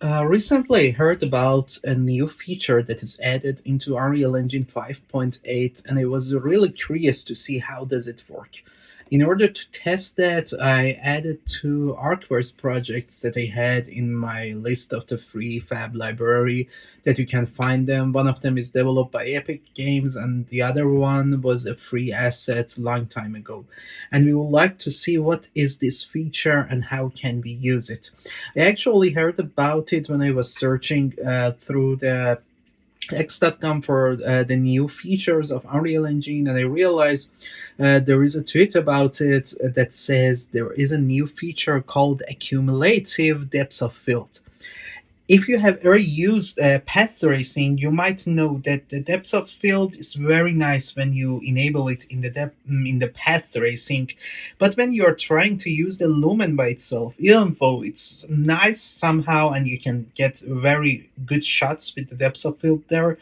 Recently, I heard about a new feature that is added into Unreal Engine 5.8, and I was really curious to see how does it work. In order to test that, I added two Arcverse projects that I had in my list of the free Fab library that you can find them. One of them is developed by Epic Games, and the other one was a free asset long time ago. And we would like to see what is this feature and how can we use it. I actually heard about it when I was searching through the X.com for the new features of Unreal Engine, and I realized there is a tweet about it that says there is a new feature called Accumulative Depth of Field. If you have ever used path tracing, you might know that the depth of field is very nice when you enable it in the in the path tracing, but when you are trying to use the lumen by itself, even though it's nice somehow and you can get very good shots with the depth of field there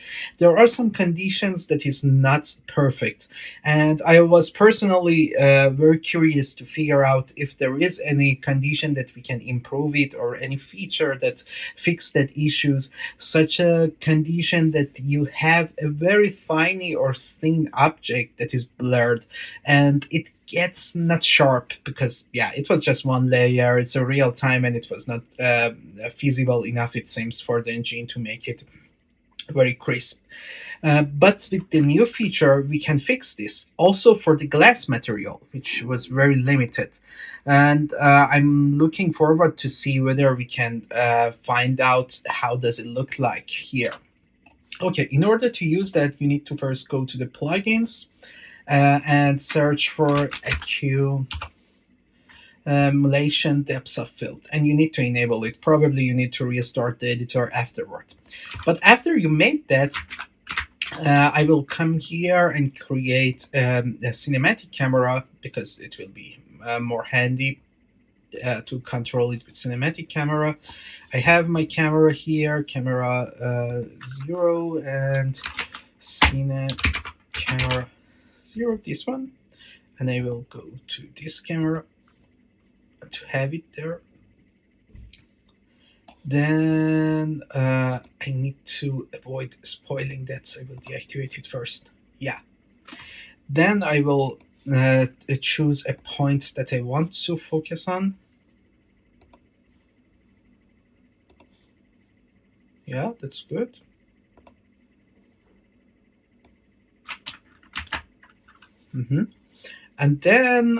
are some conditions that is not perfect. And I was personally very curious to figure out if there is any condition that we can improve it or any feature that fix that issues, such a condition that you have a very fine or thin object that is blurred and it gets not sharp because it was just one layer, it's a real time, and it was not feasible enough, it seems, for the engine to make it very crisp. But with the new feature, we can fix this also for the glass material, which was very limited. And I'm looking forward to see whether we can find out how does it look like here. Okay, in order to use that, you need to first go to the plugins and search for Accumulation Depth of Field, and you need to enable it. Probably you need to restart the editor afterward. But after you made that, I will come here and create a cinematic camera because it will be more handy to control it with cinematic camera. I have my camera here, camera 0 and cine camera 0, this one, and I will go to this camera to have it there. Then I need to avoid spoiling that, so I will deactivate it first. Yeah. Then I will choose a point that I want to focus on. Yeah, that's good. And then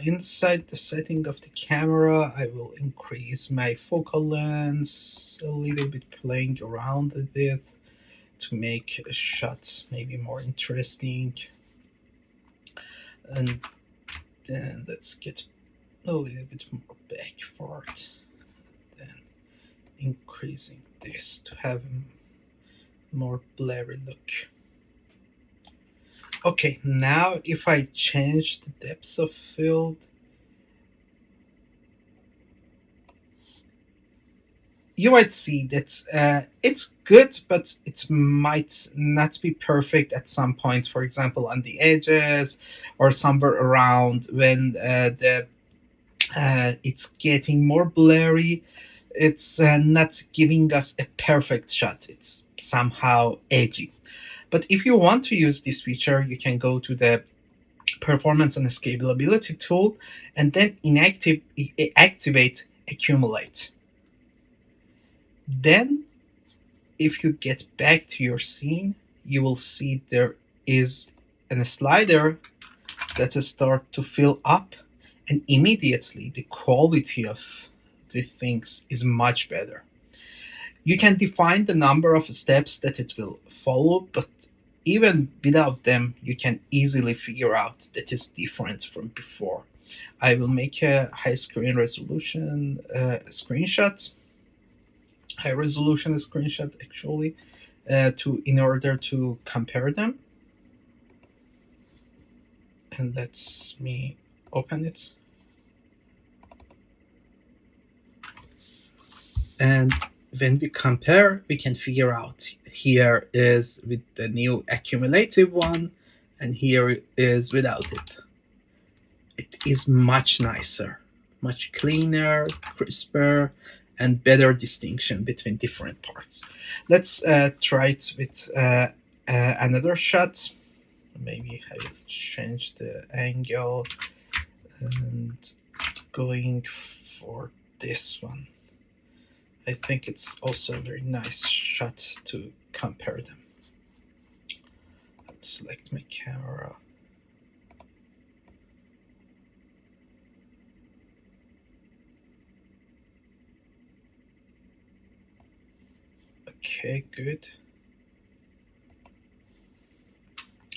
inside the setting of the camera, I will increase my focal length a little bit, playing around with it to make shots maybe more interesting. And then let's get a little bit more backward. Then increasing this to have a more blurry look. Okay, now if I change the depth of field, you might see that it's good, but it might not be perfect at some point. For example, on the edges or somewhere around when it's getting more blurry. It's not giving us a perfect shot. It's somehow edgy. But if you want to use this feature, you can go to the performance and scalability tool and then activate accumulate. Then if you get back to your scene, you will see there is a slider that will start to fill up, and immediately the quality of the things is much better. You can define the number of steps that it will follow, but even without them, you can easily figure out that it's different from before. I will make a high screen resolution screenshot, high resolution screenshot actually, in order to compare them. And let's me open it. And when we compare, we can figure out here is with the new accumulative one, and here is without it. It is much nicer, much cleaner, crisper, and better distinction between different parts. Let's try it with another shot. Maybe I will change the angle and going for this one. I think it's also a very nice shot to compare them. Let's select my camera. Okay, good.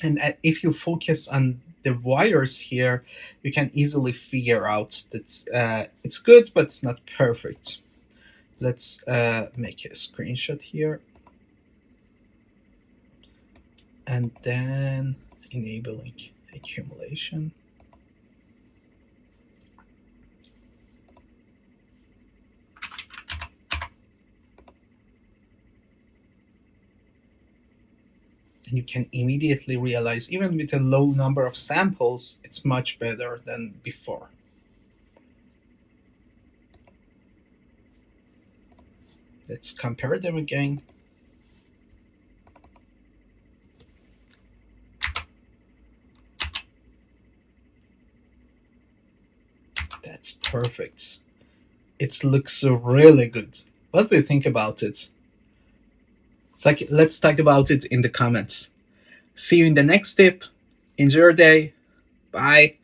And if you focus on the wires here, you can easily figure out that it's good, but it's not perfect. Let's make a screenshot here. And then enabling accumulation. And you can immediately realize, even with a low number of samples, it's much better than before. Let's compare them again. That's perfect. It looks really good. What do you think about it? Let's talk about it in the comments. See you in the next tip. Enjoy your day. Bye.